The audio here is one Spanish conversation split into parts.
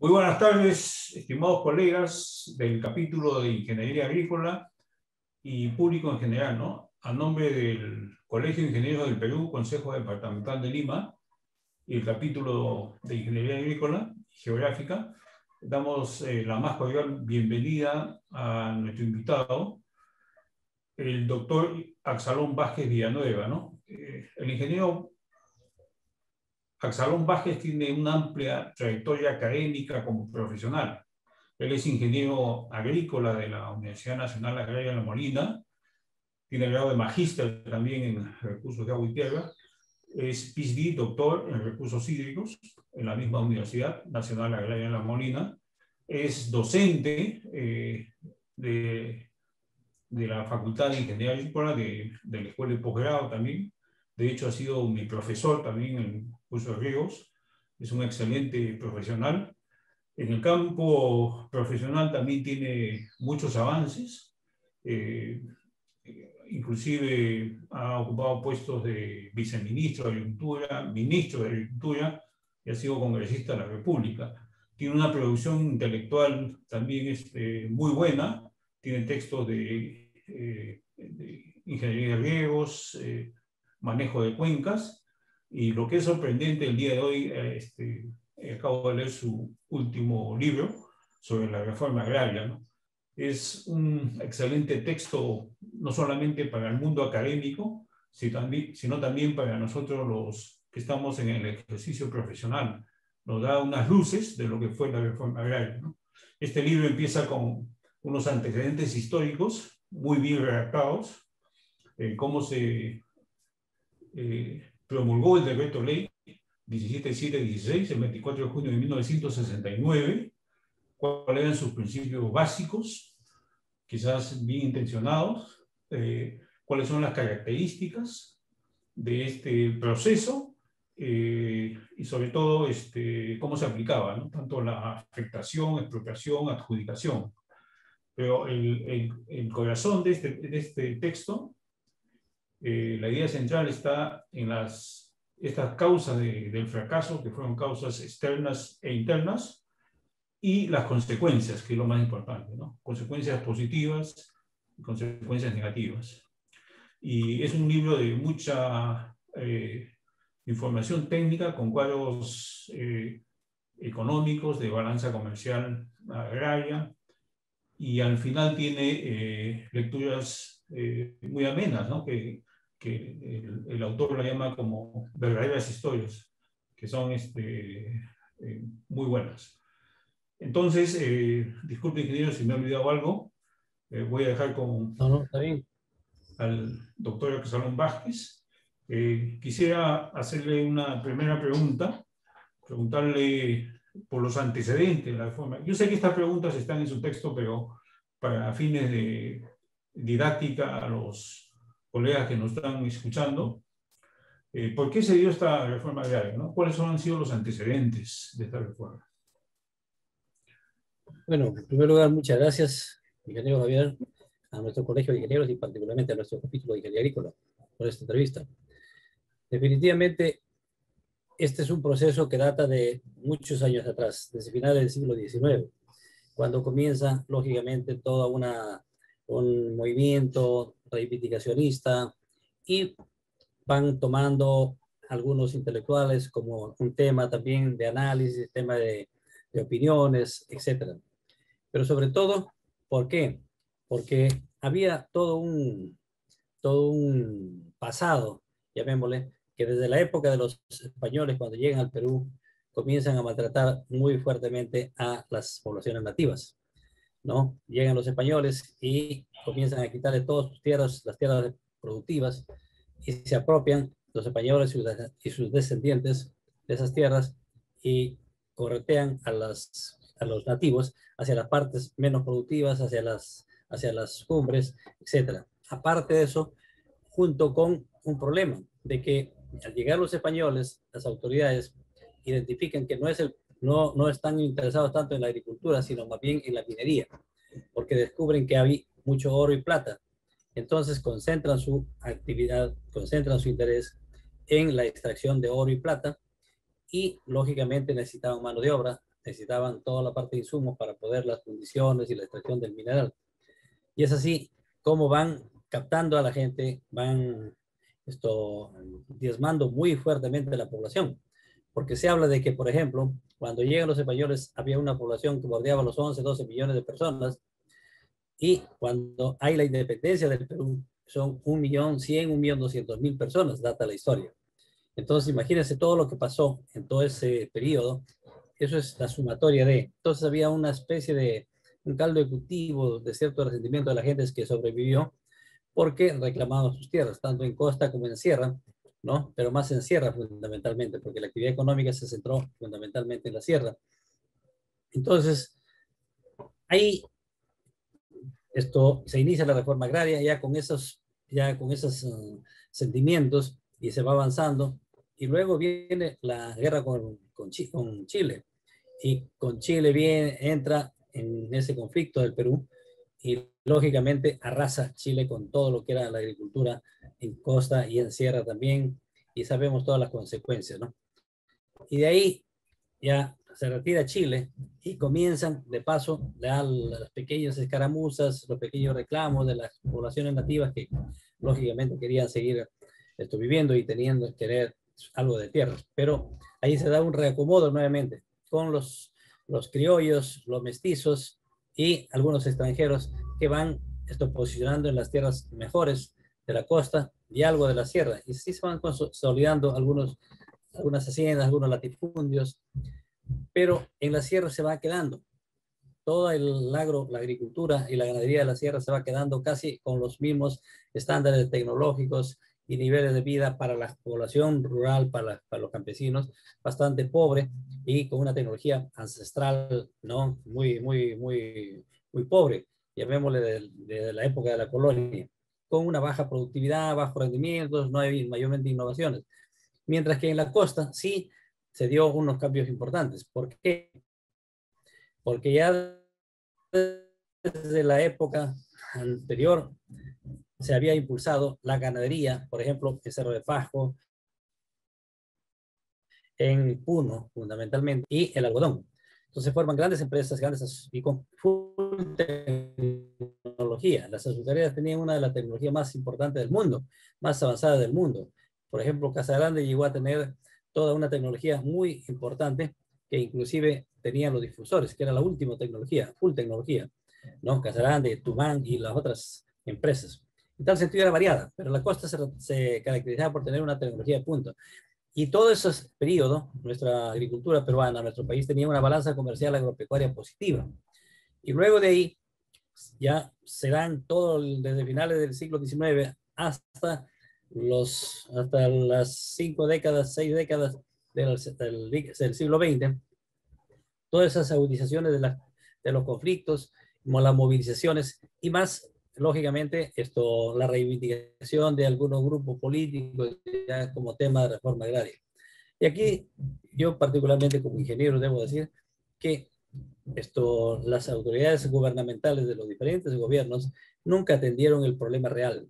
Muy buenas tardes, estimados colegas del capítulo de Ingeniería Agrícola y público en general, ¿no? A nombre del Colegio de Ingenieros del Perú, Consejo Departamental de Lima y el capítulo de Ingeniería Agrícola y Geográfica, damos la más cordial bienvenida a nuestro invitado, el doctor Absalón Vázquez Villanueva, ¿no? El ingeniero Absalón Vázquez tiene una amplia trayectoria académica como profesional. Él es ingeniero agrícola de la Universidad Nacional Agraria de La Molina, tiene grado de magíster también en recursos de agua y tierra, es PhD, doctor en recursos hídricos en la misma Universidad Nacional Agraria de La Molina, es docente de la Facultad de Ingeniería Agrícola de la Escuela de Posgrado también. De hecho, ha sido mi profesor también en curso de riegos. Es un excelente profesional. En el campo profesional también tiene muchos avances. Inclusive ha ocupado puestos de viceministro de Agricultura, ministro de Agricultura y ha sido congresista de la República. Tiene una producción intelectual también muy buena. Tiene textos de ingeniería de riegos, manejo de cuencas. Y lo que es sorprendente el día de hoy, acabo de leer su último libro sobre la reforma agraria, ¿no? Es un excelente texto, no solamente para el mundo académico, sino también para nosotros los que estamos en el ejercicio profesional. Nos da unas luces de lo que fue la reforma agraria, ¿no? Este libro empieza con unos antecedentes históricos muy bien redactados, cómo se promulgó el decreto ley 17716 el 24 de junio de 1969, cuáles eran sus principios básicos, quizás bien intencionados, cuáles son las características de este proceso y sobre todo cómo se aplicaba, ¿no? Tanto la afectación, expropiación, adjudicación. Pero el corazón de este texto, la idea central está en estas causas del fracaso, que fueron causas externas e internas, y las consecuencias, que es lo más importante, ¿no? Consecuencias positivas y consecuencias negativas. Y es un libro de mucha información técnica con cuadros económicos, de balanza comercial agraria, y al final tiene lecturas muy amenas, ¿no? Que el autor la llama como verdaderas historias, que son muy buenas. Entonces, disculpe, ingeniero, si me he olvidado algo. Voy a dejar No, está bien. al doctor Absalón Vázquez. Quisiera hacerle una primera pregunta, preguntarle por los antecedentes de la reforma. Yo sé que estas preguntas están en su texto, pero para fines de didáctica a los colegas que nos están escuchando, ¿por qué se dio esta reforma agraria, ¿no? ¿Cuáles han sido los antecedentes de esta reforma? Bueno, en primer lugar, muchas gracias, ingeniero Javier, a nuestro Colegio de Ingenieros y particularmente a nuestro capítulo de Ingeniería Agrícola por esta entrevista. Definitivamente, este es un proceso que data de muchos años atrás, desde finales del siglo XIX, cuando comienza, lógicamente, un movimiento reivindicacionista y van tomando algunos intelectuales como un tema también de análisis, tema de opiniones, etcétera. Pero sobre todo, ¿por qué? Porque había todo un pasado, llamémosle, que desde la época de los españoles, cuando llegan al Perú, comienzan a maltratar muy fuertemente a las poblaciones nativas, ¿no? Llegan los españoles y comienzan a quitarle todas sus tierras, las tierras productivas, y se apropian los españoles y sus descendientes de esas tierras y corretean a los nativos hacia las partes menos productivas, hacia las cumbres, etc. Aparte de eso, junto con un problema de que al llegar los españoles, las autoridades identifican que no están interesados tanto en la agricultura, sino más bien en la minería, porque descubren que hay mucho oro y plata. Entonces concentran su actividad, concentran su interés en la extracción de oro y plata y lógicamente necesitaban mano de obra, necesitaban toda la parte de insumos para poder las fundiciones y la extracción del mineral. Y es así como van captando a la gente, van diezmando muy fuertemente a la población. Porque se habla de que, por ejemplo, cuando llegan los españoles había una población que bordeaba los 11, 12 millones de personas, y cuando hay la independencia del Perú son 1.100.000, 1.200.000 personas, data la historia. Entonces imagínense todo lo que pasó en todo ese periodo. Eso es la sumatoria de. Entonces había una especie de un caldo de cultivo de cierto resentimiento de la gente que sobrevivió porque reclamaban sus tierras, tanto en costa como en sierra, ¿no? Pero más en sierra fundamentalmente, porque la actividad económica se centró fundamentalmente en la sierra. Entonces, ahí se inicia la reforma agraria ya con esos sentimientos y se va avanzando. Y luego viene la guerra con Chile. Y con Chile entra en ese conflicto del Perú y lógicamente arrasa Chile con todo lo que era la agricultura en costa y en sierra también. Y sabemos todas las consecuencias, ¿no? Y de ahí ya se retira Chile y comienzan de paso las pequeñas escaramuzas, los pequeños reclamos de las poblaciones nativas que lógicamente querían seguir viviendo y querer algo de tierra. Pero ahí se da un reacomodo nuevamente con los criollos, los mestizos y algunos extranjeros que van posicionando en las tierras mejores de la costa y algo de la sierra. Y así se van consolidando algunas haciendas, algunos latifundios, pero en la sierra se va quedando. Todo el agro, la agricultura y la ganadería de la sierra se va quedando casi con los mismos estándares tecnológicos y niveles de vida para la población rural, para los campesinos, bastante pobre y con una tecnología ancestral, ¿no? Muy pobre, llamémosle de la época de la colonia, con una baja productividad, bajos rendimientos, no hay mayormente innovaciones. Mientras que en la costa sí se dio unos cambios importantes. ¿Por qué? Porque ya desde la época anterior se había impulsado la ganadería, por ejemplo, en Cerro de Pasco, en Puno, fundamentalmente, y el algodón. Entonces forman grandes empresas, y con full tecnología. Las azucareras tenían una de las tecnologías más importantes del mundo, más avanzada del mundo. Por ejemplo, Casa Grande llegó a tener toda una tecnología muy importante que inclusive tenían los difusores, que era la última tecnología, full tecnología, ¿no? Casa Grande, Tumán y las otras empresas. En tal sentido era variada, pero la costa se caracterizaba por tener una tecnología de punto. Y todo ese periodo, nuestra agricultura peruana, nuestro país tenía una balanza comercial agropecuaria positiva. Y luego de ahí ya se dan desde finales del siglo XIX hasta las 5 décadas, 6 décadas del siglo XX, todas esas agudizaciones de los conflictos, como las movilizaciones y más, lógicamente, la reivindicación de algunos grupos políticos ya como tema de reforma agraria. Y aquí yo particularmente como ingeniero debo decir que las autoridades gubernamentales de los diferentes gobiernos nunca atendieron el problema real,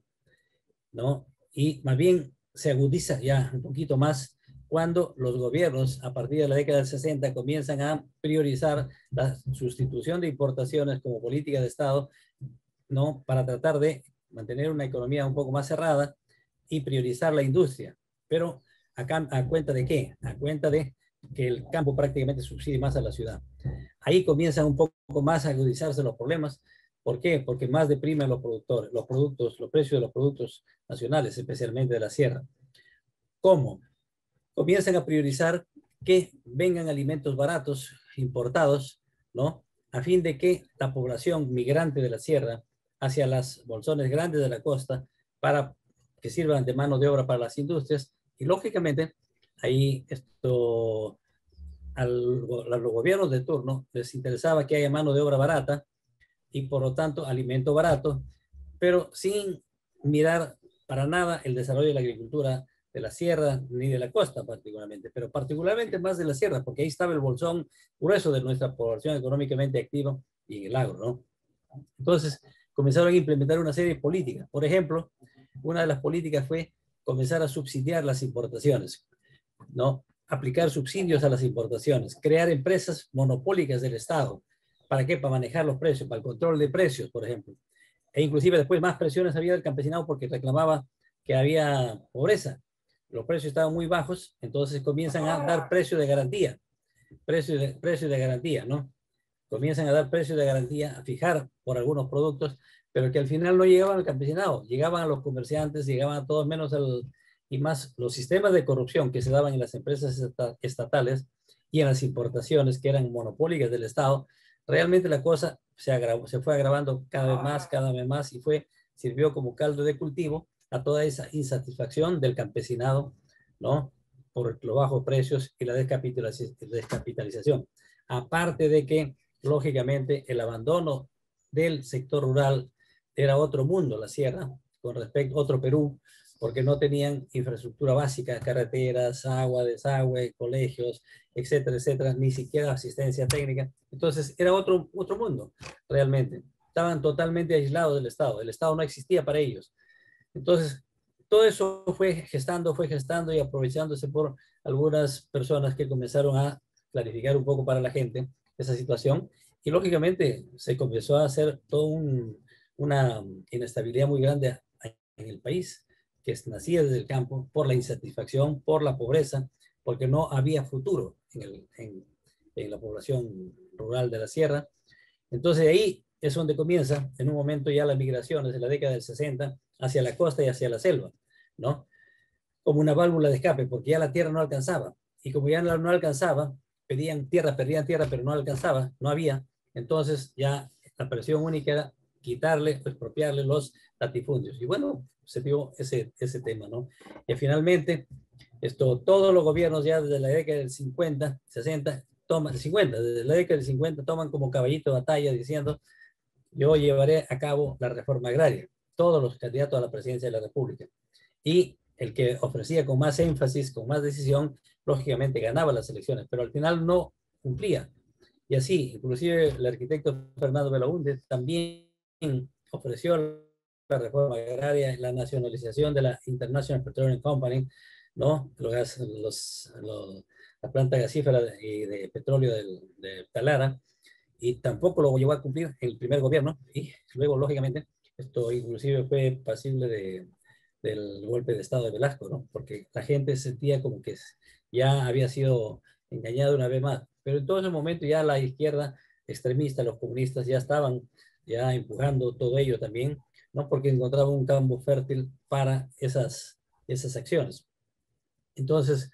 ¿no? Y más bien se agudiza ya un poquito más cuando los gobiernos, a partir de la década del 60, comienzan a priorizar la sustitución de importaciones como política de Estado, ¿no? Para tratar de mantener una economía un poco más cerrada y priorizar la industria. Pero ¿a cuenta de qué? A cuenta de que el campo prácticamente subsidie más a la ciudad. Ahí comienzan un poco más a agudizarse los problemas. ¿Por qué? Porque más deprimen los productores, los precios de los productos nacionales, especialmente de la sierra. ¿Cómo? Comienzan a priorizar que vengan alimentos baratos, importados, ¿no? A fin de que la población migrante de la sierra hacia las bolsones grandes de la costa para que sirvan de mano de obra para las industrias. Y lógicamente, ahí a los gobiernos de turno les interesaba que haya mano de obra barata y por lo tanto alimento barato, pero sin mirar para nada el desarrollo de la agricultura de la sierra ni de la costa particularmente, pero particularmente más de la sierra, porque ahí estaba el bolsón grueso de nuestra población económicamente activa y en el agro, ¿no? Entonces comenzaron a implementar una serie de políticas. Por ejemplo, una de las políticas fue comenzar a subsidiar las importaciones, ¿no? aplicar subsidios a las importaciones, crear empresas monopólicas del Estado. ¿Para qué? Para manejar los precios, para el control de precios, por ejemplo. E inclusive después más presiones había del campesinado porque reclamaba que había pobreza. Los precios estaban muy bajos, entonces comienzan a dar precio de garantía, precio de garantía, ¿no? Comienzan a dar precios de garantía, a fijar por algunos productos, pero que al final no llegaban al campesinado, llegaban a los comerciantes, llegaban a todos menos y más los sistemas de corrupción que se daban en las empresas estatales y en las importaciones que eran monopólicas del Estado. Realmente la cosa se fue agravando cada vez más y sirvió como caldo de cultivo a toda esa insatisfacción del campesinado, ¿no? Por los bajos precios y la descapitalización. Aparte de que, lógicamente, el abandono del sector rural era otro mundo, la sierra, con respecto a otro Perú, porque no tenían infraestructura básica, carreteras, agua, desagüe, colegios, etcétera, etcétera, ni siquiera asistencia técnica. Entonces, era otro mundo, realmente. Estaban totalmente aislados del Estado. El Estado no existía para ellos. Entonces, todo eso fue gestando y aprovechándose por algunas personas que comenzaron a clarificar un poco para la gente esa situación. Y lógicamente se comenzó a hacer toda una inestabilidad muy grande en el país, que nacía desde el campo por la insatisfacción, por la pobreza, porque no había futuro en la población rural de la sierra. Entonces ahí es donde comienza en un momento ya la migración desde la década del 60 hacia la costa y hacia la selva, ¿no? Como una válvula de escape, porque ya la tierra no alcanzaba. Y como ya no alcanzaba, perdían tierra, pero no alcanzaba, no había. Entonces ya la presión única era quitarle, expropiarle los latifundios. Y bueno, se dio ese tema, ¿no? Y finalmente, todos los gobiernos ya desde la década del 50, 60, desde la década del 50 toman como caballito de batalla diciendo, yo llevaré a cabo la reforma agraria. Todos los candidatos a la presidencia de la República. Y el que ofrecía con más énfasis, con más decisión, lógicamente ganaba las elecciones, pero al final no cumplía. Y así, inclusive el arquitecto Fernando Belaúnde también ofreció la reforma agraria, la nacionalización de la International Petroleum Company, ¿no? La planta gasífera de petróleo de Talara, y tampoco lo llevó a cumplir el primer gobierno, y luego, lógicamente, esto inclusive fue pasible del golpe de Estado de Velasco, ¿no? Porque la gente sentía como que ya había sido engañado una vez más. Pero en todo ese momento ya la izquierda extremista, los comunistas ya estaban ya empujando todo ello también, ¿no? Porque encontraban un campo fértil para esas acciones. Entonces,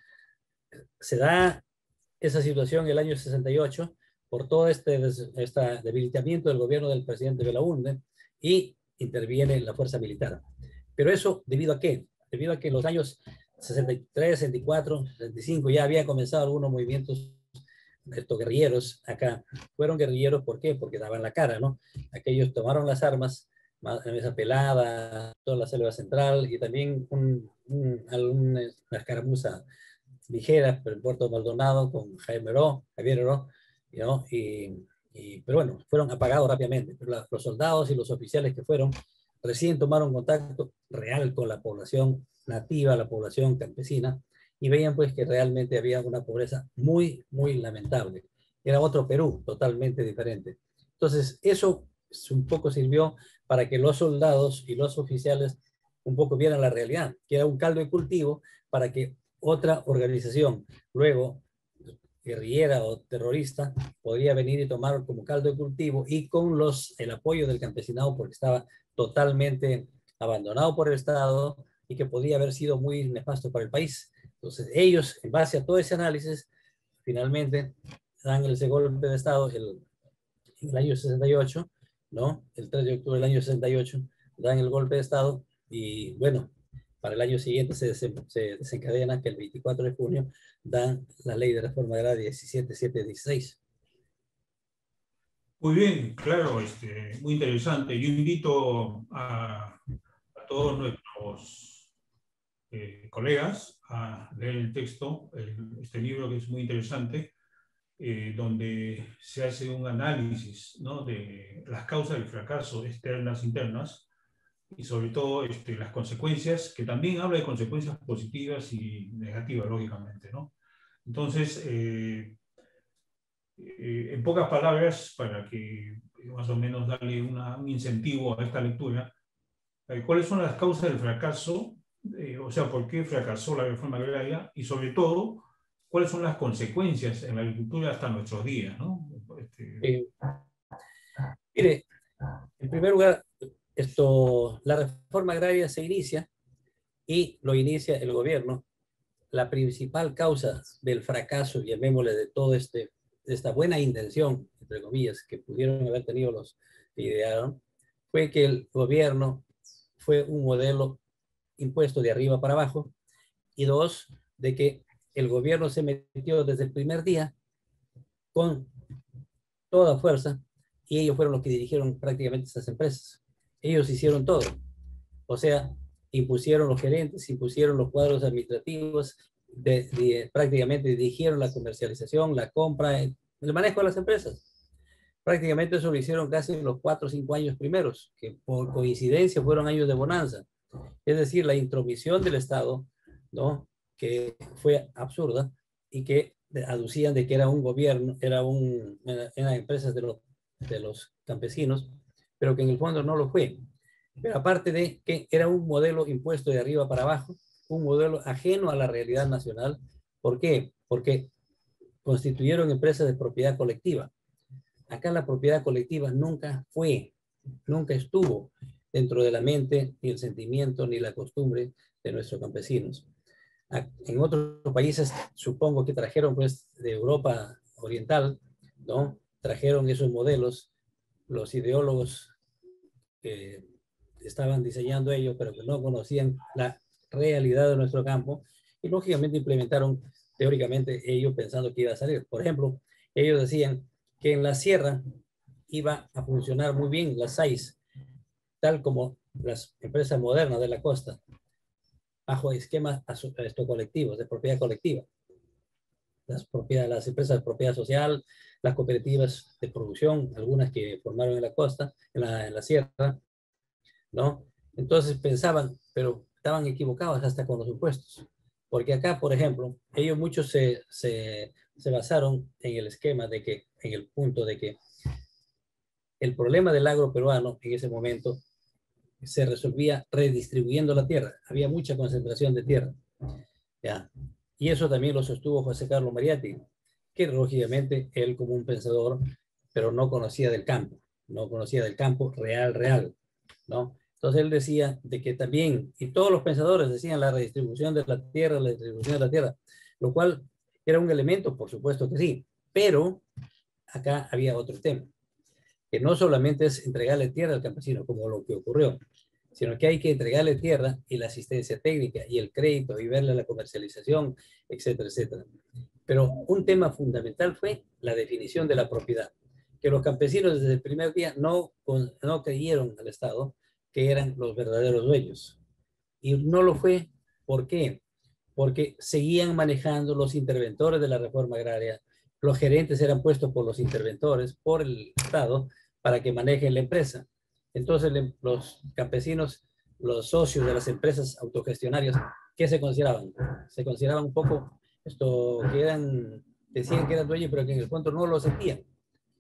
se da esa situación en el año 68 por todo este debilitamiento del gobierno del presidente Belaúnde y interviene la fuerza militar. Pero eso, ¿debido a qué? Debido a que en los años 63, 64, 65 ya había comenzado algunos movimientos guerrilleros acá. Fueron guerrilleros, ¿por qué? Porque daban la cara, ¿no? Aquellos tomaron las armas, Mesa Pelada, toda la selva central y también una escaramuza ligera, pero en Puerto Maldonado con Javier Heró, ¿no? Pero bueno, fueron apagados rápidamente. Pero los soldados y los oficiales que fueron recién tomaron contacto real con la población nativa, la población campesina, y veían pues que realmente había una pobreza muy, muy lamentable. Era otro Perú, totalmente diferente. Entonces, eso un poco sirvió para que los soldados y los oficiales un poco vieran la realidad, que era un caldo de cultivo para que otra organización, luego guerrillera o terrorista, podría venir y tomar como caldo de cultivo y con el apoyo del campesinado, porque estaba totalmente abandonado por el Estado y que podía haber sido muy nefasto para el país. Entonces ellos, en base a todo ese análisis, finalmente dan ese golpe de Estado en el año 68, ¿no? El 3 de octubre del año 68, dan el golpe de Estado y bueno, para el año siguiente se desencadena que el 24 de junio dan la ley de reforma agraria 17716. Muy bien, claro, muy interesante. Yo invito a todos nuestros colegas a leer el texto, este libro que es muy interesante, donde se hace un análisis, ¿no?, de las causas del fracaso externas, internas, y sobre todo las consecuencias, que también habla de consecuencias positivas y negativas, lógicamente, ¿no? Entonces, en pocas palabras, para que más o menos darle un incentivo a esta lectura, ¿cuáles son las causas del fracaso? O sea, ¿por qué fracasó la reforma agraria? Y sobre todo, ¿cuáles son las consecuencias en la agricultura hasta nuestros días, ¿no? Eh, Mire, en primer lugar, la reforma agraria se inicia y lo inicia el gobierno. La principal causa del fracaso, llamémosle, de todo esta buena intención, entre comillas, que pudieron haber tenido los que idearon, fue que el gobierno fue un modelo impuesto de arriba para abajo, y dos, de que el gobierno se metió desde el primer día con toda fuerza, y ellos fueron los que dirigieron prácticamente estas empresas. Ellos hicieron todo. O sea, impusieron los gerentes, impusieron los cuadros administrativos, prácticamente dirigieron la comercialización, la compra, el manejo de las empresas. Prácticamente eso lo hicieron casi los 4 o 5 años primeros, que por coincidencia fueron años de bonanza. Es decir, la intromisión del Estado, ¿no?, que fue absurda y que aducían de que era un gobierno, eran empresas de los campesinos, pero que en el fondo no lo fue. Pero aparte de que era un modelo impuesto de arriba para abajo, un modelo ajeno a la realidad nacional. ¿Por qué? Porque constituyeron empresas de propiedad colectiva. Acá la propiedad colectiva nunca estuvo dentro de la mente, ni el sentimiento, ni la costumbre de nuestros campesinos. En otros países, supongo que trajeron, pues, de Europa Oriental, ¿no? Trajeron esos modelos, los ideólogos que estaban diseñando ellos, pero que no conocían la realidad de nuestro campo, y lógicamente implementaron teóricamente ellos pensando que iba a salir. Por ejemplo, ellos decían que en la sierra iba a funcionar muy bien las SAIS, tal como las empresas modernas de la costa, bajo esquemas colectivos, de propiedad colectiva. Las empresas de propiedad social, las cooperativas de producción, algunas que formaron en la costa, en la sierra, ¿no? Entonces pensaban, pero estaban equivocados hasta con los impuestos. Porque acá, por ejemplo, ellos muchos se basaron en el esquema de que, en el punto de que el problema del agro peruano en ese momento se resolvía redistribuyendo la tierra. Había mucha concentración de tierra. ¿Ya? Y eso también lo sostuvo José Carlos Mariátegui, que lógicamente él, como un pensador, pero no conocía del campo real, ¿no? Entonces él decía de que también, y todos los pensadores decían la redistribución de la tierra, lo cual era un elemento, por supuesto que sí, pero acá había otro tema, que no solamente es entregarle tierra al campesino, como lo que ocurrió, sino que hay que entregarle tierra y la asistencia técnica y el crédito y verle la comercialización, etcétera, etcétera. Pero un tema fundamental fue la definición de la propiedad, que los campesinos desde el primer día no creyeron al Estado que eran los verdaderos dueños. Y no lo fue. ¿Por qué? Porque seguían manejando los interventores de la reforma agraria. Los gerentes eran puestos por los interventores, por el Estado, para que manejen la empresa. Entonces los campesinos, los socios de las empresas autogestionarias, ¿qué se consideraban? Se consideraban un poco decían que eran dueños, pero que en el fondo no lo sentían.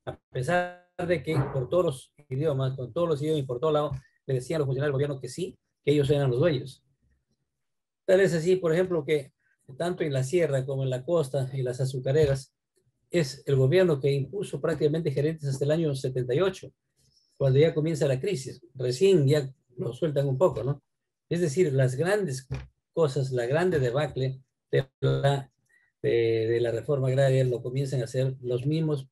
A pesar de que por todos los idiomas, con todos los idiomas y por todos lados, le decían a los funcionarios del gobierno que sí, que ellos eran los dueños. Tal es así, por ejemplo, que tanto en la sierra como en la costa y las azucareras, es el gobierno que impuso prácticamente gerentes hasta el año 78, cuando ya comienza la crisis. Recién ya lo sueltan un poco, ¿no? Es decir, las grandes cosas, la grande debacle de la reforma agraria lo comienzan a hacer los mismos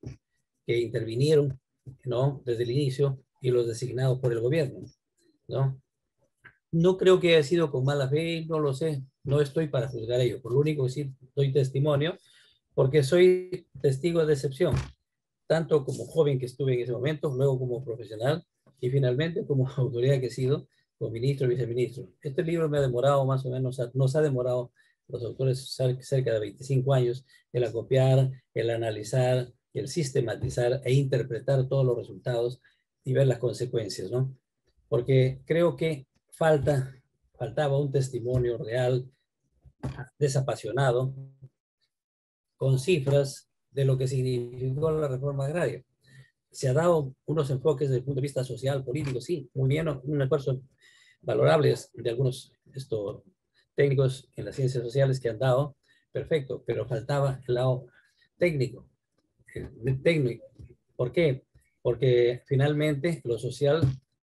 que intervinieron, ¿no?, desde el inicio, y los designados por el gobierno, ¿no? No creo que haya sido con mala fe, no lo sé, no estoy para juzgar ello, por lo único que sí doy testimonio, porque soy testigo de excepción, tanto como joven que estuve en ese momento, luego como profesional, y finalmente como autoridad que he sido, como ministro y viceministro. Este libro me ha demorado más o menos, nos ha demorado los autores cerca de 25 años, el acopiar, el analizar, el sistematizar e interpretar todos los resultados y ver las consecuencias, ¿no? Porque creo que faltaba un testimonio real, desapasionado, con cifras de lo que significó la reforma agraria. Se ha dado unos enfoques desde el punto de vista social, político, sí, muy bien, un esfuerzo valorable de algunos técnicos en las ciencias sociales que han dado, perfecto, pero faltaba el lado técnico. Técnico. ¿Por qué? Porque finalmente lo social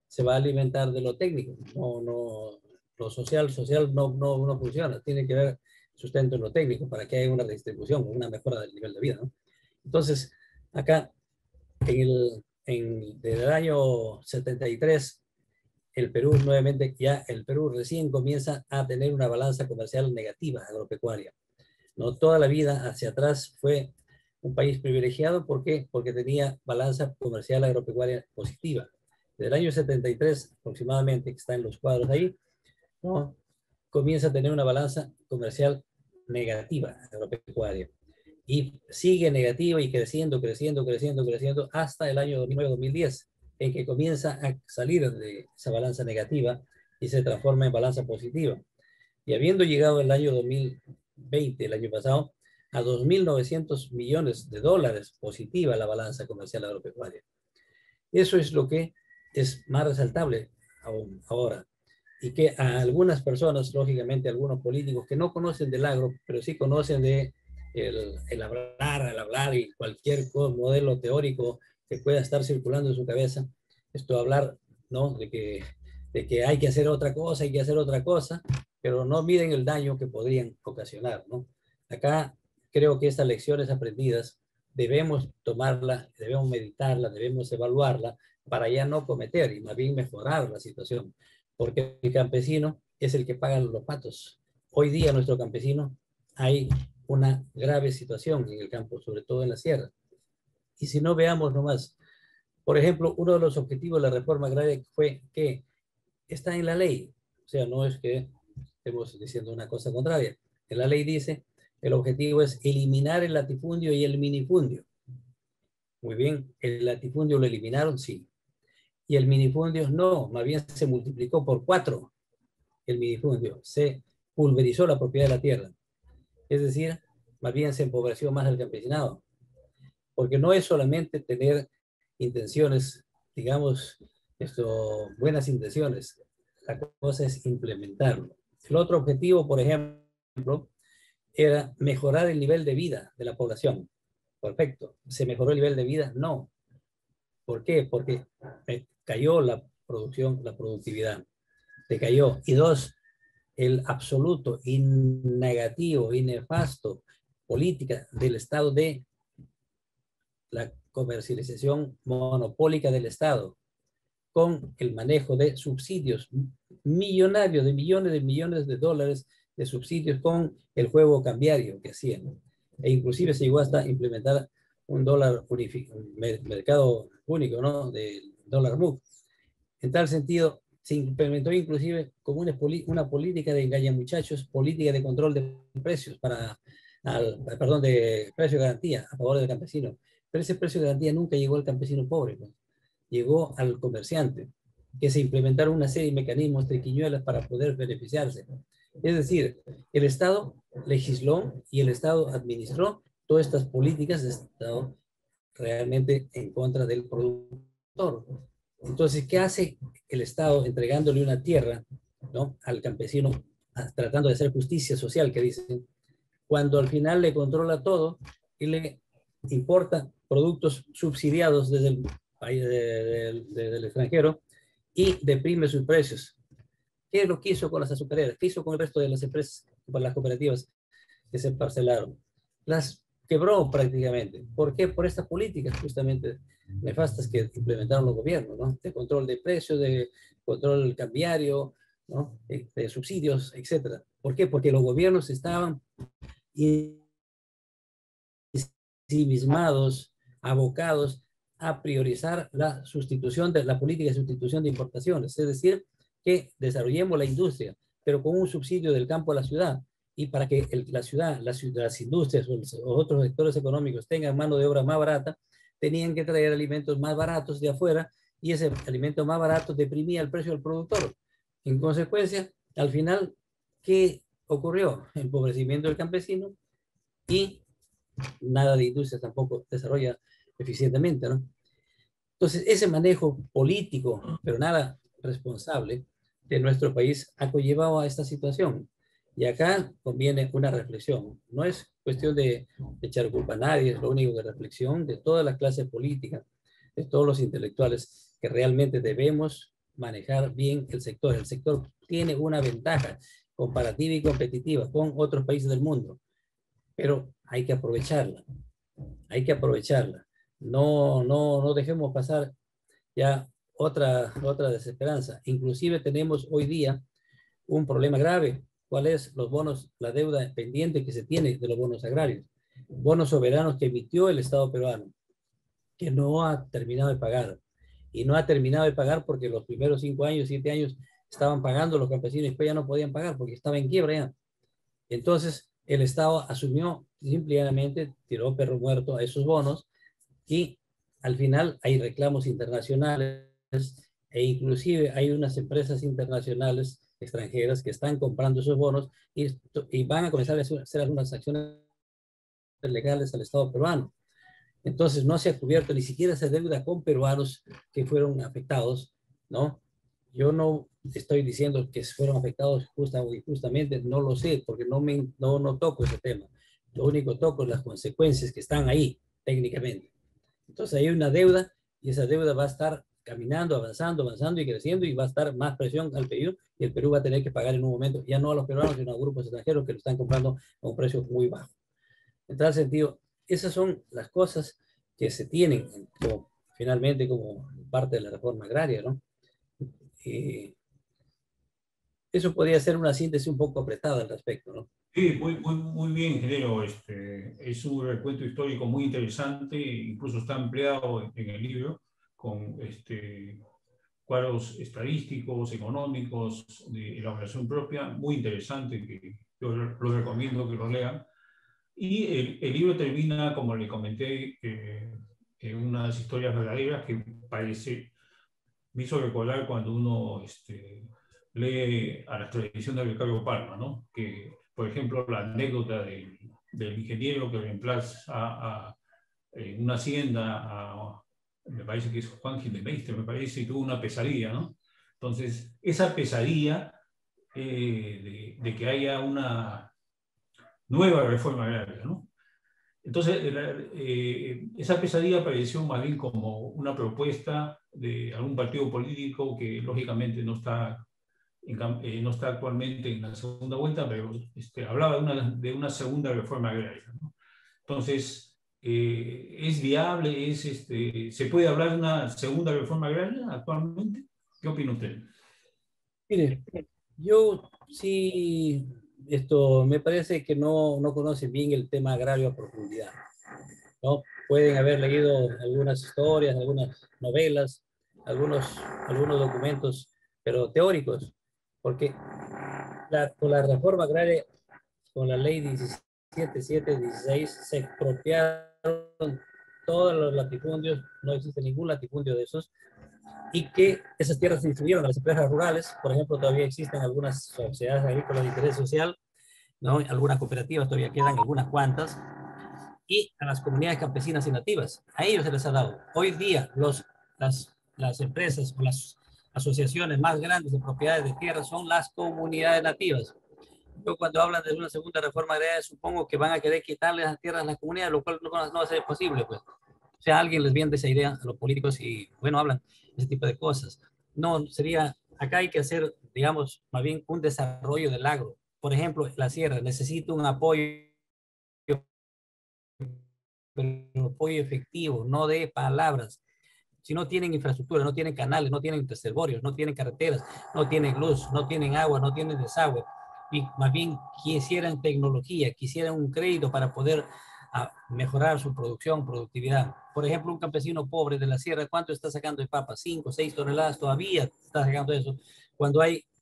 se va a alimentar de lo técnico. Lo social no funciona. Tiene que haber sustento en lo técnico para que haya una redistribución, una mejora del nivel de vida, ¿no? Entonces, acá, desde el año 73, el Perú nuevamente, ya el Perú recién comienza a tener una balanza comercial negativa agropecuaria. No toda la vida hacia atrás fue un país privilegiado. ¿Por qué? Porque tenía balanza comercial agropecuaria positiva. Desde el año 73 aproximadamente, que está en los cuadros ahí, ¿no? Comienza a tener una balanza comercial negativa agropecuaria. Y sigue negativa y creciendo hasta el año 2009-2010, en que comienza a salir de esa balanza negativa y se transforma en balanza positiva. Y habiendo llegado el año 2020, el año pasado, a 2.900 millones de dólares positiva la balanza comercial agropecuaria. Eso es lo que es más resaltable aún ahora. Y que a algunas personas, lógicamente algunos políticos que no conocen del agro, pero sí conocen de el hablar y cualquier modelo teórico que pueda estar circulando en su cabeza, esto hablar, ¿no? de que hay que hacer otra cosa, pero no miden el daño que podrían ocasionar, ¿no? Acá creo que estas lecciones aprendidas debemos tomarla, debemos meditarla, debemos evaluarla para ya no cometer y más bien mejorar la situación, porque el campesino es el que paga los patos. Hoy día nuestro campesino hay una grave situación en el campo, sobre todo en la sierra. Y si no, veamos nomás, por ejemplo, uno de los objetivos de la reforma agraria fue que está en la ley, o sea, no es que estemos diciendo una cosa contraria. En la ley dice, el objetivo es eliminar el latifundio y el minifundio. Muy bien, el latifundio lo eliminaron, sí. Y el minifundio no, más bien se multiplicó por 4 el minifundio. Se pulverizó la propiedad de la tierra. Es decir, más bien se empobreció más el campesinado. Porque no es solamente tener intenciones, digamos, buenas intenciones. La cosa es implementarlo. El otro objetivo, por ejemplo, era mejorar el nivel de vida de la población. Perfecto. ¿Se mejoró el nivel de vida? No. ¿Por qué? Porque cayó la producción, la productividad. Se cayó. Y 2, el absoluto y negativo y nefasto política del Estado de la comercialización monopólica del Estado con el manejo de subsidios millonarios, de millones de dólares de subsidios con el juego cambiario que hacían. E inclusive se llegó hasta implementar un mercado único, ¿no? Del dólar MUC. En tal sentido, se implementó inclusive como una política de engañamuchachos, política de control de precios de precio de garantía a favor del campesino. Pero ese precio de garantía nunca llegó al campesino pobre, ¿no? Llegó al comerciante, que se implementaron una serie de mecanismos, triquiñuelas para poder beneficiarse. Es decir, el Estado legisló y el Estado administró todas estas políticas de Estado realmente en contra del productor. Entonces, ¿qué hace el Estado entregándole una tierra, ¿no? al campesino, tratando de hacer justicia social, que dicen, cuando al final le controla todo y le importa productos subsidiados desde el país del extranjero y deprime sus precios? ¿Qué es lo que hizo con las azucareras? ¿Qué hizo con el resto de las empresas, con las cooperativas que se parcelaron? Las quebró prácticamente. ¿Por qué? Por estas políticas justamente nefastas que implementaron los gobiernos, ¿no? De control de precios, de control cambiario, ¿no? De subsidios, etc. ¿Por qué? Porque los gobiernos estaban ensimismados, abocados a priorizar la sustitución de la política de sustitución de importaciones, es decir, que desarrollemos la industria, pero con un subsidio del campo a la ciudad, y para que las industrias o otros sectores económicos tengan mano de obra más barata, tenían que traer alimentos más baratos de afuera, y ese alimento más barato deprimía el precio del productor. En consecuencia, al final, ¿qué ocurrió? Empobrecimiento del campesino y nada de industria tampoco desarrolla eficientemente, ¿no? Entonces, ese manejo político, pero nada responsable de nuestro país ha conllevado a esta situación. Y acá conviene una reflexión. No es cuestión de echar culpa a nadie, es lo único de reflexión de toda la clase política, de todos los intelectuales, que realmente debemos manejar bien el sector. El sector tiene una ventaja comparativa y competitiva con otros países del mundo, pero hay que aprovecharla. Hay que aprovecharla. No dejemos pasar ya otra desesperanza. Inclusive tenemos hoy día un problema grave. ¿Cuál es? Los bonos, la deuda pendiente que se tiene de los bonos agrarios. Bonos soberanos que emitió el Estado peruano, que no ha terminado de pagar. Y no ha terminado de pagar porque los primeros 5 años, 7 años estaban pagando los campesinos y después ya no podían pagar porque estaba en quiebra ya. Entonces, el Estado asumió simplemente, tiró perro muerto a esos bonos y al final hay reclamos internacionales e inclusive hay unas empresas internacionales extranjeras que están comprando esos bonos y van a comenzar a hacer algunas acciones legales al Estado peruano. Entonces no se ha cubierto ni siquiera esa deuda con peruanos que fueron afectados, ¿no? Yo no estoy diciendo que fueron afectados justa o injustamente, no lo sé, porque no toco ese tema. Lo único toco es las consecuencias que están ahí, técnicamente. Entonces hay una deuda y esa deuda va a estar caminando, avanzando y creciendo y va a estar más presión al Perú y el Perú va a tener que pagar en un momento, ya no a los peruanos, sino a grupos extranjeros que lo están comprando a un precio muy bajo. En tal sentido, esas son las cosas que se tienen como, finalmente como parte de la reforma agraria, ¿no? Eso podría ser una síntesis un poco apretada al respecto, ¿no? Sí, muy bien, ingeniero. Es un recuento histórico muy interesante, incluso está empleado en el libro con cuadros estadísticos, económicos, de elaboración propia, muy interesante, que yo lo recomiendo que lo lean. Y el libro termina, como le comenté, en unas historias verdaderas que me hizo recordar cuando uno lee a la tradición de Ricardo Palma, ¿no? Que, por ejemplo, la anécdota del ingeniero que reemplaza en una hacienda me parece que es Juan Jiménez, me parece, y tuvo una pesadilla, ¿no? Entonces, esa pesadilla de que haya una nueva reforma agraria, ¿no? Entonces, esa pesadilla apareció más bien como una propuesta de algún partido político que lógicamente no está actualmente en la segunda vuelta, pero hablaba de una segunda reforma agraria, ¿no? Entonces, ¿es viable? ¿Se puede hablar de una segunda reforma agraria actualmente? ¿Qué opina usted? Mire, yo sí, me parece que no conocen bien el tema agrario a profundidad, ¿no? Pueden haber leído algunas historias, algunas novelas, algunos documentos, pero teóricos, porque con la reforma agraria, con la ley 17.716, se expropiaron todos los latifundios, no existe ningún latifundio de esos, y que esas tierras se distribuyeron a las empresas rurales. Por ejemplo, todavía existen algunas sociedades agrícolas de interés social, ¿no? Algunas cooperativas todavía quedan, algunas cuantas, y a las comunidades campesinas y nativas. A ellos se les ha dado. Hoy día las empresas o las asociaciones más grandes de propiedades de tierra son las comunidades nativas. Yo cuando hablan de una segunda reforma agraria supongo que van a querer quitarle las tierras a las comunidades, lo cual no va a ser posible, pues. O sea, alguien les vende esa idea a los políticos y, bueno, hablan ese tipo de cosas. No, acá hay que hacer, digamos, más bien un desarrollo del agro. Por ejemplo, la sierra necesita un apoyo, pero apoyo efectivo, no de palabras. Si no tienen infraestructura, no tienen canales, no tienen reservorios, no tienen carreteras, no tienen luz, no tienen agua, no tienen desagüe, y más bien quisieran tecnología, quisieran un crédito para poder mejorar su productividad. Por ejemplo, un campesino pobre de la sierra, ¿cuánto está sacando de papa? 5, 6 toneladas todavía está sacando eso. Cuando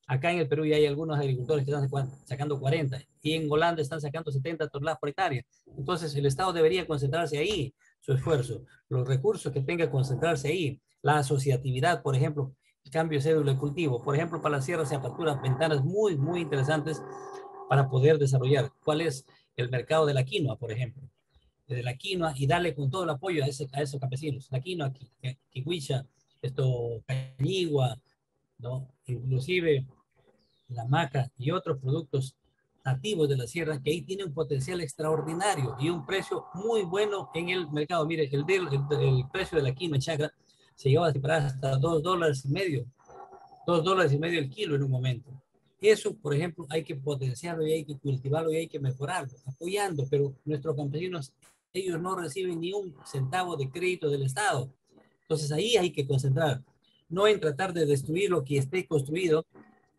acá en el Perú ya hay algunos agricultores que están sacando 40 y en Holanda están sacando 70 toneladas por hectárea. Entonces el Estado debería concentrarse ahí su esfuerzo, los recursos que tenga que concentrarse ahí, la asociatividad, por ejemplo, el cambio de cédula de cultivo. Por ejemplo, para la sierra se aperturan ventanas muy interesantes para poder desarrollar. ¿Cuál es el mercado de la quinoa, por ejemplo? de la quinoa y darle con todo el apoyo a esos campesinos. La quinoa, kiwicha, cañigua, ¿no? Inclusive la maca y otros productos nativos de la sierra, que ahí tiene un potencial extraordinario y un precio muy bueno en el mercado. Mire, el precio de la quinoa en Chacra se llegó a disparar hasta $2.50, $2.50 el kilo en un momento. Eso, por ejemplo, hay que potenciarlo y hay que cultivarlo y hay que mejorarlo, apoyando, pero nuestros campesinos, ellos no reciben ni un centavo de crédito del Estado. Entonces ahí hay que concentrar, no en tratar de destruir lo que esté construido.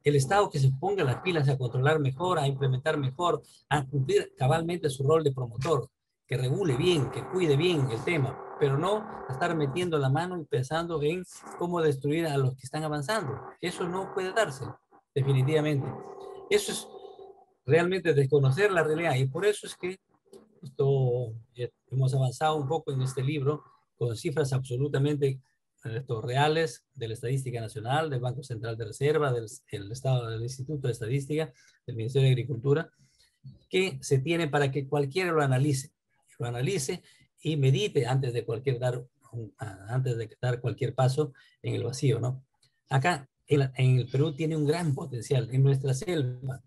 El Estado que se ponga las pilas a controlar mejor, a implementar mejor, a cumplir cabalmente su rol de promotor, que regule bien, que cuide bien el tema, pero no estar metiendo la mano y pensando en cómo destruir a los que están avanzando. Eso no puede darse, definitivamente. Eso es realmente desconocer la realidad y por eso es que hemos avanzado un poco en este libro con cifras absolutamente reales de la Estadística Nacional, del Banco Central de Reserva, del Instituto de Estadística, del Ministerio de Agricultura, que se tiene para que cualquiera lo analice y medite antes de dar cualquier paso en el vacío, ¿no? Acá en el Perú tiene un gran potencial en nuestra selva,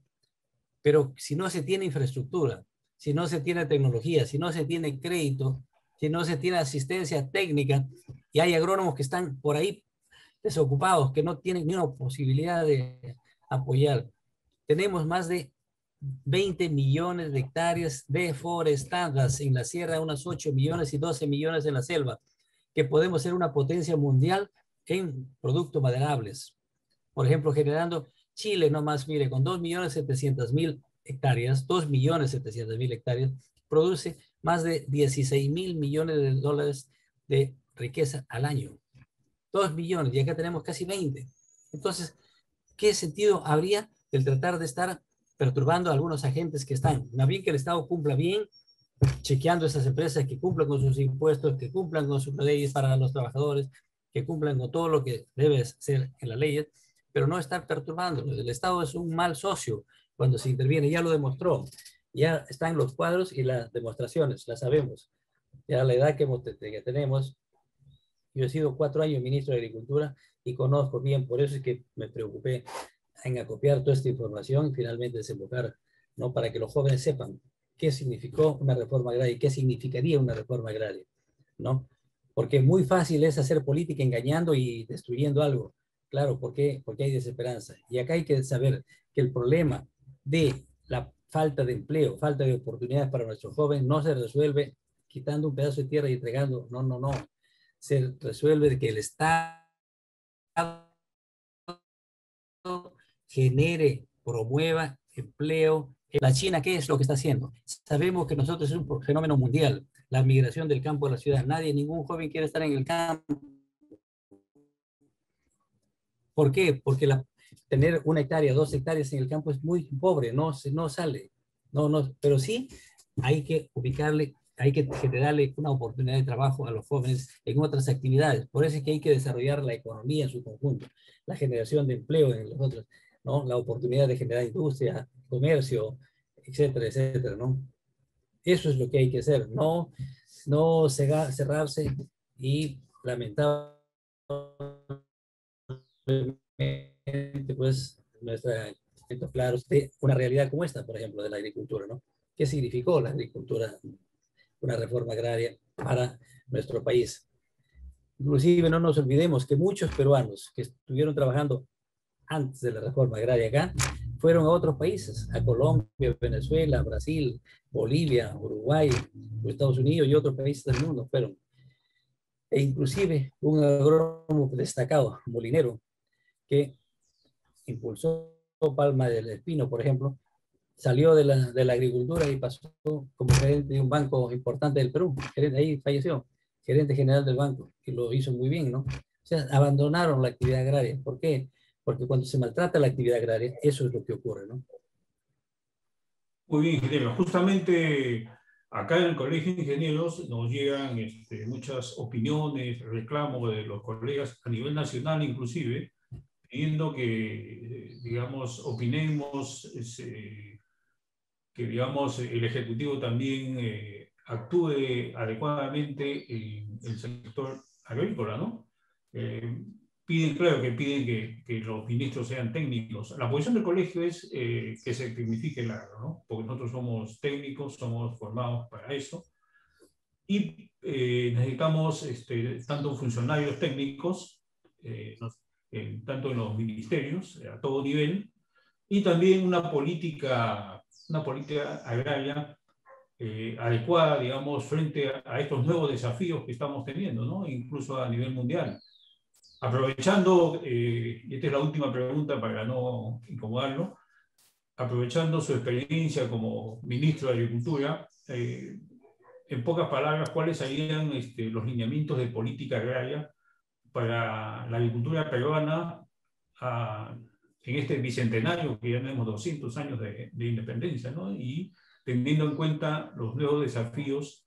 pero si no se tiene infraestructura, si no se tiene tecnología, si no se tiene crédito, si no se tiene asistencia técnica, y hay agrónomos que están por ahí desocupados, que no tienen ni una posibilidad de apoyar. Tenemos más de 20 millones de hectáreas deforestadas en la sierra, unas 8 millones y 12 millones en la selva, que podemos ser una potencia mundial en productos maderables. Por ejemplo, generando Chile nomás, mire, con 2.700.000 hectáreas, 2.700.000 hectáreas, produce más de 16.000 millones de dólares de riqueza al año. 2 millones, y acá tenemos casi 20. Entonces, ¿qué sentido habría el tratar de estar perturbando a algunos agentes que están? Más bien que el Estado cumpla bien, chequeando esas empresas, que cumplan con sus impuestos, que cumplan con sus leyes para los trabajadores, que cumplan con todo lo que debe ser en las leyes, pero no estar perturbando. El Estado es un mal socio cuando se interviene, ya lo demostró. Ya están los cuadros y las demostraciones, las sabemos. Ya a la edad que tenemos, yo he sido 4 años ministro de Agricultura y conozco bien, por eso es que me preocupé en acopiar toda esta información y finalmente desembocar, ¿no? Para que los jóvenes sepan qué significó una reforma agraria y qué significaría una reforma agraria, ¿no? Porque muy fácil es hacer política engañando y destruyendo algo. Claro, ¿por qué? Porque hay desesperanza. Y acá hay que saber que el problema de la falta de empleo, falta de oportunidades para nuestros jóvenes no se resuelve quitando un pedazo de tierra y entregando. No, no, no. Se resuelve de que el Estado genere, promueva empleo. La China, ¿qué es lo que está haciendo? Sabemos que nosotros es un fenómeno mundial, la migración del campo a la ciudad. Ningún joven quiere estar en el campo. ¿Por qué? Porque tener 1 hectárea, 2 hectáreas en el campo es muy pobre, no sale. Pero sí hay que ubicarle, hay que generarle una oportunidad de trabajo a los jóvenes en otras actividades. Por eso es que hay que desarrollar la economía en su conjunto, la generación de empleo en los otros, ¿no? La oportunidad de generar industria, comercio, etcétera, etcétera, ¿no? Eso es lo que hay que hacer, no cerrarse y lamentablemente pues nuestra claro de una realidad como esta, por ejemplo, de la agricultura, ¿no? ¿Qué significó la agricultura, una reforma agraria para nuestro país? Inclusive no nos olvidemos que muchos peruanos que estuvieron trabajando antes de la reforma agraria acá, fueron a otros países, a Colombia, Venezuela, Brasil, Bolivia, Uruguay, Estados Unidos y otros países del mundo fueron. E inclusive un agrónomo destacado, molinero, que impulsó Palma del Espino, por ejemplo, salió de la agricultura y pasó como gerente de un banco importante del Perú. Ahí falleció, gerente general del banco, y lo hizo muy bien, ¿no? O sea, abandonaron la actividad agraria. ¿Por qué? Porque cuando se maltrata la actividad agraria, eso es lo que ocurre, ¿no? Muy bien, ingeniero. Justamente acá en el Colegio de Ingenieros nos llegan muchas opiniones, reclamos de los colegas a nivel nacional inclusive, pidiendo que, digamos, opinemos, que, digamos, el Ejecutivo también actúe adecuadamente el sector agrícola, ¿no? Claro que piden que los ministros sean técnicos. La posición del colegio es que se tecnifique el agro, ¿no? Porque nosotros somos técnicos, somos formados para eso. Y necesitamos tanto funcionarios técnicos, tanto en los ministerios, a todo nivel, y también una política agraria adecuada, digamos, frente a estos nuevos desafíos que estamos teniendo, ¿no? Incluso a nivel mundial. Aprovechando, y esta es la última pregunta para no incomodarlo, aprovechando su experiencia como ministro de Agricultura, en pocas palabras, ¿cuáles serían los lineamientos de política agraria para la agricultura peruana en este bicentenario, que ya tenemos 200 años de independencia, ¿no? Y teniendo en cuenta los nuevos desafíos,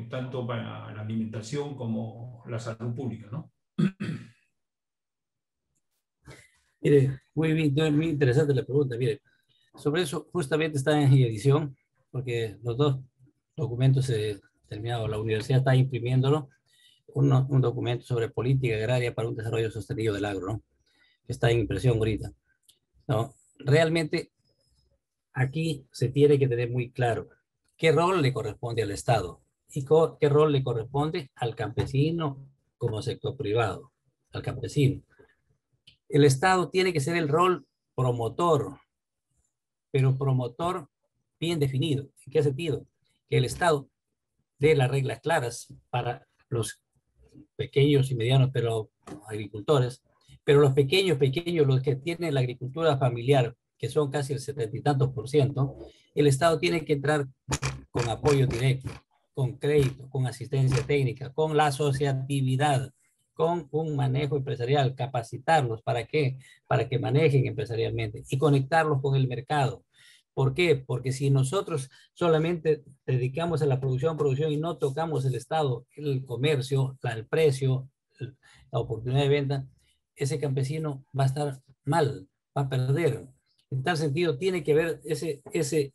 tanto para la alimentación como la salud pública, ¿no? Mire, muy interesante la pregunta. Mire, sobre eso justamente está en edición, porque los dos documentos terminados, la universidad está imprimiéndolo, un documento sobre política agraria para un desarrollo sostenido del agro, ¿no? Que está en impresión ahorita, ¿no? Realmente aquí se tiene que tener muy claro qué rol le corresponde al Estado y qué rol le corresponde al campesino como sector privado, al campesino. El Estado tiene que ser el rol promotor, pero promotor bien definido. ¿En qué sentido? Que el Estado dé las reglas claras para los pequeños y medianos pero agricultores, pero los pequeños, los que tienen la agricultura familiar, que son casi el 70 y tantos %, el Estado tiene que entrar con apoyo directo, con crédito, con asistencia técnica, con la asociatividad, con un manejo empresarial, capacitarlos. ¿Para qué? Para que manejen empresarialmente y conectarlos con el mercado. ¿Por qué? Porque si nosotros solamente dedicamos a la producción y no tocamos el Estado, el comercio, el precio, la oportunidad de venta, ese campesino va a estar mal, va a perder. En tal sentido, tiene que haber ese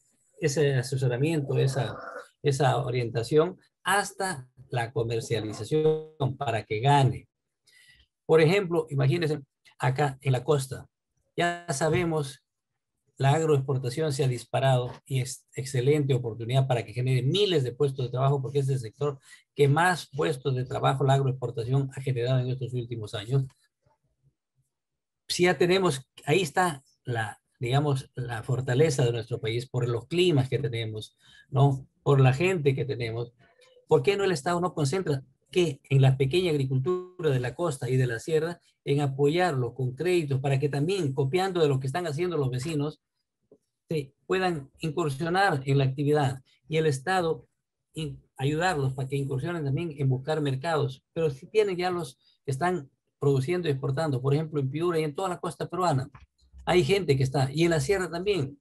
asesoramiento, esa orientación hasta la comercialización para que gane. Por ejemplo, imagínense acá en la costa, ya sabemos la agroexportación se ha disparado y es excelente oportunidad para que genere miles de puestos de trabajo, porque es el sector que más puestos de trabajo la agroexportación ha generado en estos últimos años. Si ya tenemos, ahí está digamos, la fortaleza de nuestro país por los climas que tenemos, ¿no? Por la gente que tenemos. ¿Por qué no el Estado no concentra que en la pequeña agricultura de la costa y de la sierra, en apoyarlo con créditos para que también, copiando de lo que están haciendo los vecinos, puedan incursionar en la actividad y el Estado ayudarlos para que incursionen también en buscar mercados? Pero si tienen ya los que están produciendo y exportando, por ejemplo, en Piura y en toda la costa peruana, hay gente que está, y en la sierra también.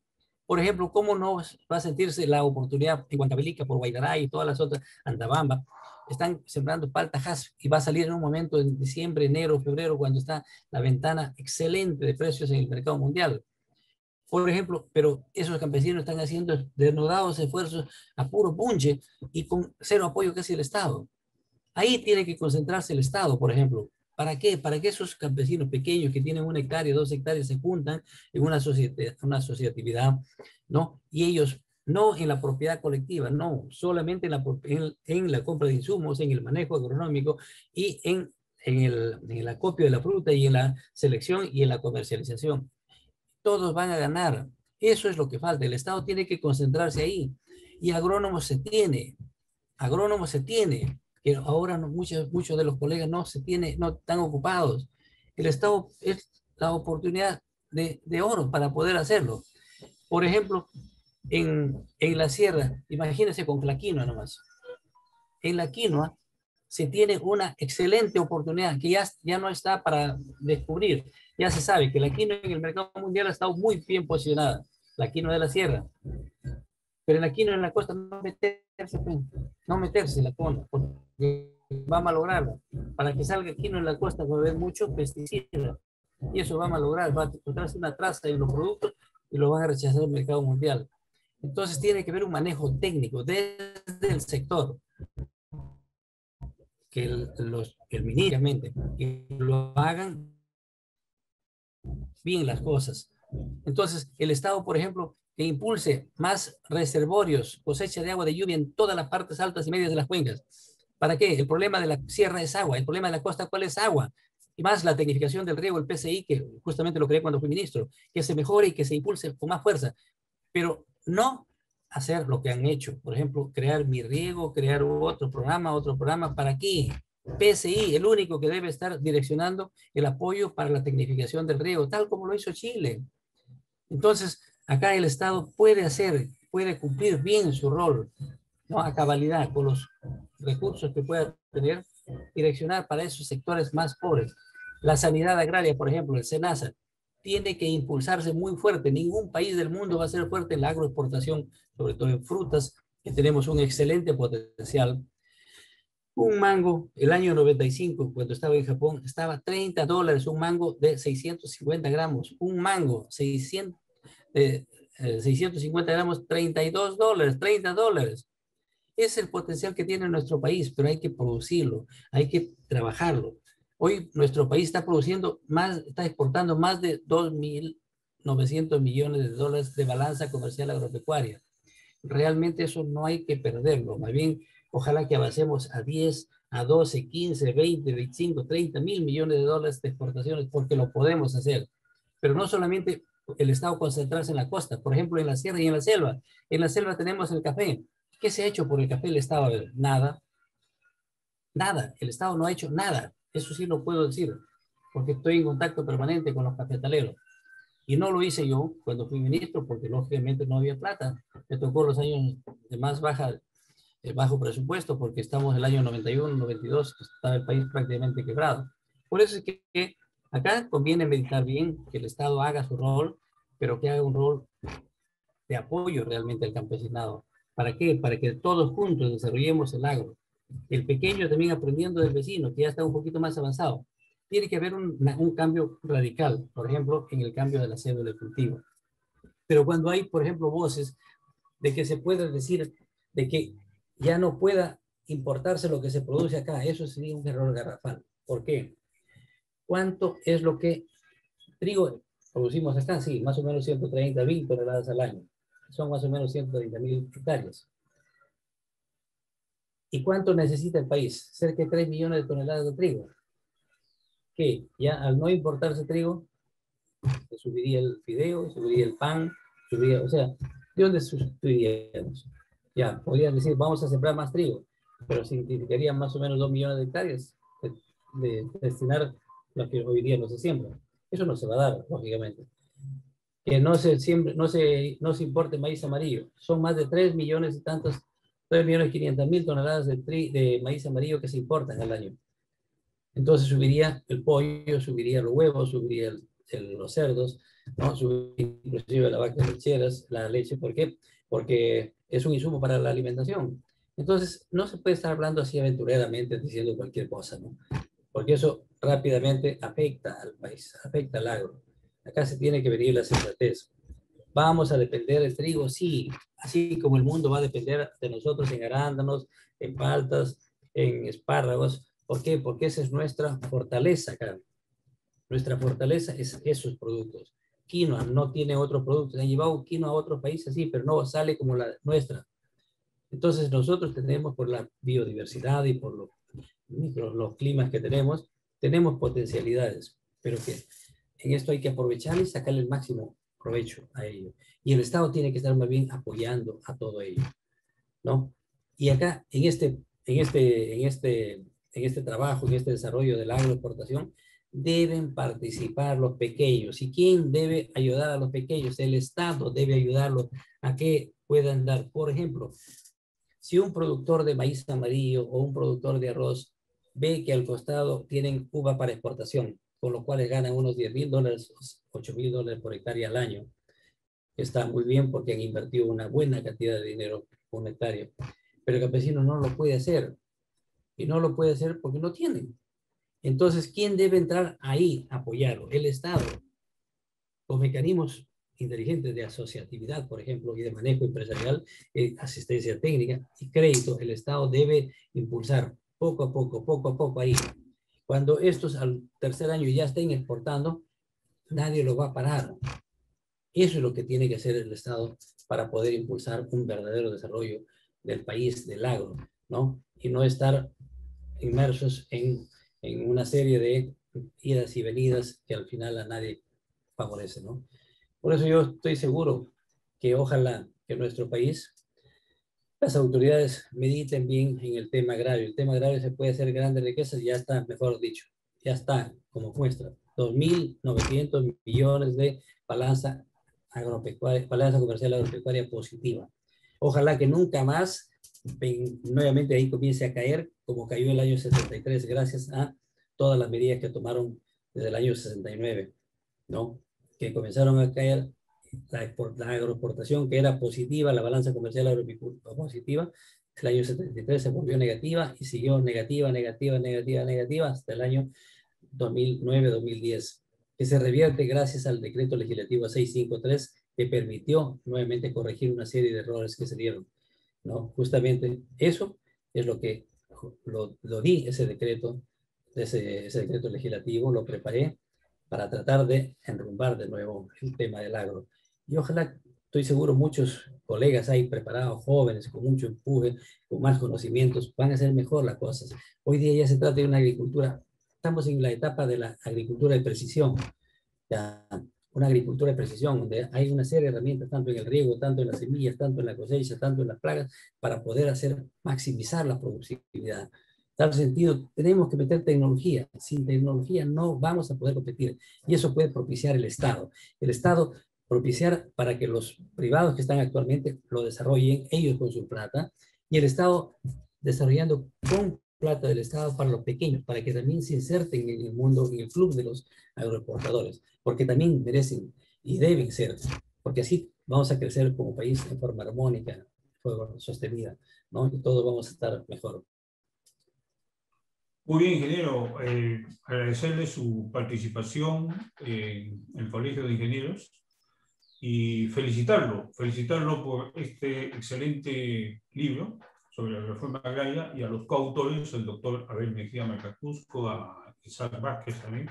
Por ejemplo, ¿cómo no va a sentirse la oportunidad en Huancavelica, por Guaydaray y todas las otras, Antabamba? Están sembrando paltas y va a salir en un momento en diciembre, enero, febrero, cuando está la ventana excelente de precios en el mercado mundial. Por ejemplo, pero esos campesinos están haciendo desnudados esfuerzos a puro punche y con cero apoyo casi del Estado. Ahí tiene que concentrarse el Estado, por ejemplo. ¿Para qué? Para que esos campesinos pequeños que tienen 1 hectárea, 2 hectáreas se juntan en una asociatividad, ¿no? Y ellos, no en la propiedad colectiva, no, solamente en la compra de insumos, en el manejo agronómico y en el acopio de la fruta y en la selección y en la comercialización. Todos van a ganar. Eso es lo que falta. El Estado tiene que concentrarse ahí. Y agrónomos se tiene, que ahora muchos de los colegas no están ocupados. El Estado es la oportunidad de oro para poder hacerlo. Por ejemplo, en la sierra, imagínense con la quinoa nomás. En la quinoa se tiene una excelente oportunidad que ya no está para descubrir. Ya se sabe que la quinoa en el mercado mundial ha estado muy bien posicionada, la quinoa de la sierra. Pero en la quinoa en la costa no meterse la quinoa, porque va a malograrla. Para que salga quinoa en la costa va a haber mucho pesticida. Y eso va a malograr, va a encontrarse una traza en los productos y lo van a rechazar el mercado mundial. Entonces tiene que haber un manejo técnico desde del sector que el ministro, que lo hagan bien las cosas. Entonces, el Estado, por ejemplo, que impulse más reservorios, cosecha de agua de lluvia en todas las partes altas y medias de las cuencas. ¿Para qué? El problema de la sierra es agua, el problema de la costa, ¿cuál es agua? Y más la tecnificación del riego, el PCI, que justamente lo creé cuando fui ministro, que se mejore y que se impulse con más fuerza. Pero no hacer lo que han hecho. Por ejemplo, crear Mi Riego, crear otro programa. ¿Para qué? PSI, el único que debe estar direccionando el apoyo para la tecnificación del riego, tal como lo hizo Chile. Entonces, acá el Estado puede cumplir bien su rol, ¿no? A cabalidad, con los recursos que pueda tener, direccionar para esos sectores más pobres. La sanidad agraria, por ejemplo, el SENASA, tiene que impulsarse muy fuerte. Ningún país del mundo va a ser fuerte en la agroexportación, sobre todo en frutas, que tenemos un excelente potencial. Un mango, el año 95, cuando estaba en Japón, estaba $30, un mango de 650 gramos. Un mango, 650 gramos, $32, $30. Es el potencial que tiene nuestro país, pero hay que producirlo, hay que trabajarlo. Hoy nuestro país está está exportando más de 2.900 millones de dólares de balanza comercial agropecuaria. Realmente eso no hay que perderlo, más bien ojalá que avancemos a 10, a 12, 15, 20, 25, 30 mil millones de dólares de exportaciones, porque lo podemos hacer. Pero no solamente el Estado concentrarse en la costa, por ejemplo, en la sierra y en la selva. En la selva tenemos el café. ¿Qué se ha hecho por el café el Estado? Nada. Nada. El Estado no ha hecho nada. Eso sí lo puedo decir, porque estoy en contacto permanente con los cafetaleros. Y no lo hice yo cuando fui ministro, porque lógicamente no había plata. Me tocó los años de más bajo presupuesto, porque estamos en el año 91, 92, que estaba el país prácticamente quebrado. Por eso es que acá conviene meditar bien, que el Estado haga su rol, pero que haga un rol de apoyo realmente al campesinado. ¿Para qué? Para que todos juntos desarrollemos el agro. El pequeño también aprendiendo del vecino, que ya está un poquito más avanzado. Tiene que haber un cambio radical, por ejemplo, en el cambio de la cédula de cultivo. Pero cuando hay, por ejemplo, voces de que se pueda decir de que ya no pueda importarse lo que se produce acá, eso sería un error garrafal. ¿Por qué? ¿Cuánto es lo que trigo producimos acá? Sí, más o menos 130.000 toneladas al año. Son más o menos 130.000 hectáreas. ¿Y cuánto necesita el país? Cerca de 3 millones de toneladas de trigo. ¿Qué? Ya al no importarse trigo, se subiría el fideo, subiría el pan, subiría, o sea, ¿de dónde subiríamos? Ya, podrían decir, vamos a sembrar más trigo, pero significaría más o menos 2 millones de hectáreas de destinar lo que hoy día no se siembra. Eso no se va a dar, lógicamente. Que no se siembre, no se importe maíz amarillo. Son más de 3 millones y tantos, 3.500.000 toneladas de maíz amarillo que se importan al año. Entonces subiría el pollo, subiría los huevos, subiría los cerdos, ¿no? Subiría inclusive las vacas lecheras, la leche. ¿Por qué? Porque es un insumo para la alimentación. Entonces, no se puede estar hablando así aventureramente, diciendo cualquier cosa, ¿no? Porque eso rápidamente afecta al país, afecta al agro. Acá se tiene que venir la sensatez. ¿Vamos a depender del trigo? Sí, así como el mundo va a depender de nosotros en arándanos, en paltas, en espárragos. ¿Por qué? Porque esa es nuestra fortaleza acá. Nuestra fortaleza es esos productos. Quinoa no tiene otros productos. Han llevado quinoa a otros países, sí, pero no sale como la nuestra. Entonces nosotros tenemos, por la biodiversidad y por los climas que tenemos potencialidades, pero que en esto hay que aprovechar y sacarle el máximo provecho a ello. Y el Estado tiene que estar más bien apoyando a todo ello, ¿no? Y acá, en este trabajo, en este desarrollo de la agroexportación, deben participar los pequeños. ¿Y quién debe ayudar a los pequeños? El Estado debe ayudarlos a que puedan dar, por ejemplo, si un productor de maíz amarillo o un productor de arroz ve que al costado tienen uva para exportación, con lo cual ganan unos $10.000, $8.000 por hectárea al año. Está muy bien porque han invertido una buena cantidad de dinero por hectárea. Pero el campesino no lo puede hacer. Y no lo puede hacer porque no tienen. Entonces, ¿quién debe entrar ahí a apoyarlo? El Estado. Los mecanismos inteligentes de asociatividad, por ejemplo, y de manejo empresarial, asistencia técnica y crédito, el Estado debe impulsar poco a poco ahí. Cuando estos al tercer año ya estén exportando, nadie lo va a parar. Eso es lo que tiene que hacer el Estado para poder impulsar un verdadero desarrollo del país, del agro, ¿no? Y no estar inmersos en una serie de idas y venidas que al final a nadie favorece, ¿no? Por eso yo estoy seguro que ojalá que nuestro país, las autoridades mediten bien en el tema agrario. El tema agrario se puede hacer grandes riquezas, ya está, mejor dicho, ya está como muestra. 2.900 millones de balanza agropecuaria, balanza comercial agropecuaria positiva. Ojalá que nunca más nuevamente ahí comience a caer como cayó el año 73, gracias a todas las medidas que desde el año 69, ¿no? Que comenzaron a caer la agroexportación, que era positiva, la balanza comercial agropecuaria positiva, el año 73 se volvió negativa y siguió negativa hasta el año 2009-2010, que se revierte gracias al decreto legislativo 653, que permitió nuevamente corregir una serie de errores que se dieron, ¿no? Justamente eso es lo que lo di, ese decreto legislativo, lo preparé para tratar de enrumbar de nuevo el tema del agro. Y ojalá, estoy seguro, muchos colegas ahí preparados, jóvenes, con mucho empuje, con más conocimientos, van a hacer mejor las cosas. Hoy día ya se trata de una agricultura, estamos en la etapa de la agricultura de precisión, ya, una agricultura de precisión, donde hay una serie de herramientas, tanto en el riego, tanto en las semillas, tanto en la cosecha, tanto en las plagas, para poder maximizar la productividad. En tal sentido, tenemos que meter tecnología. Sin tecnología no vamos a poder competir. Y eso puede propiciar el Estado. El Estado propiciar para que los privados que están actualmente lo desarrollen, ellos con su plata, y el Estado desarrollando con plata del Estado para los pequeños, para que también se inserten en el mundo, en el club de los agroexportadores, porque también merecen y deben ser, porque así vamos a crecer como país en forma armónica, de forma sostenida, ¿no? Y todos vamos a estar mejor. Muy bien, ingeniero. Agradecerle su participación en el Colegio de Ingenieros y felicitarlo por este excelente libro sobre la reforma agraria, y a los coautores, el doctor Abel Mejía Mercacusco, a Isaac Vázquez también,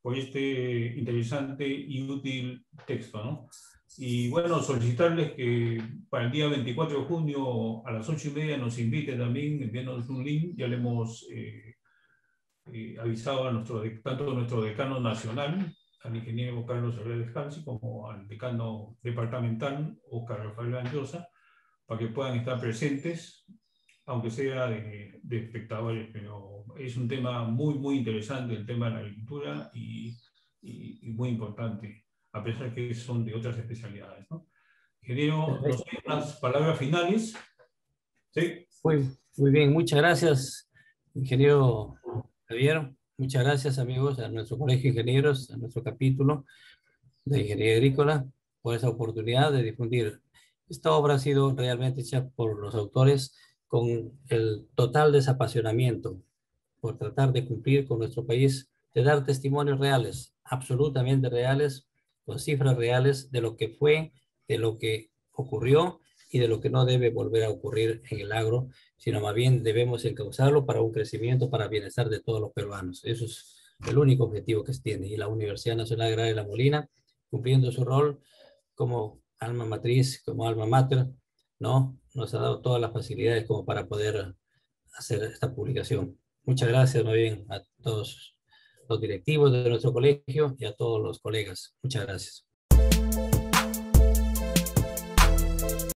por este interesante y útil texto, ¿no? Y bueno, solicitarles que para el día 24 de junio a las 8:30 nos invite también, enviándonos un link. Ya le hemos avisado a tanto a nuestro decano nacional, al ingeniero Carlos Herrera Descalzi, como al decano departamental, Oscar Rafael Anjosa, para que puedan estar presentes, aunque sea de espectadores. Pero es un tema muy, muy interesante, el tema de la agricultura, y muy importante, a pesar que son de otras especialidades, ¿no? Ingeniero, no sé, unas palabras finales. Sí. Muy bien, muchas gracias, ingeniero Javier. Muchas gracias, amigos, a nuestro Colegio de Ingenieros, a nuestro capítulo de Ingeniería Agrícola, por esa oportunidad de difundir. Esta obra ha sido realmente hecha por los autores con el total desapasionamiento por tratar de cumplir con nuestro país, de dar testimonios reales, absolutamente reales, con cifras reales de lo que fue, de lo que ocurrió y de lo que no debe volver a ocurrir en el agro, sino más bien debemos encauzarlo para un crecimiento, para el bienestar de todos los peruanos. Eso es el único objetivo que se tiene. Y la Universidad Nacional Agraria de La Molina, cumpliendo su rol como alma matriz, como alma mater, ¿no? Nos ha dado todas las facilidades como para poder hacer esta publicación. Muchas gracias, muy bien, a todos los directivos de nuestro colegio y a todos los colegas. Muchas gracias.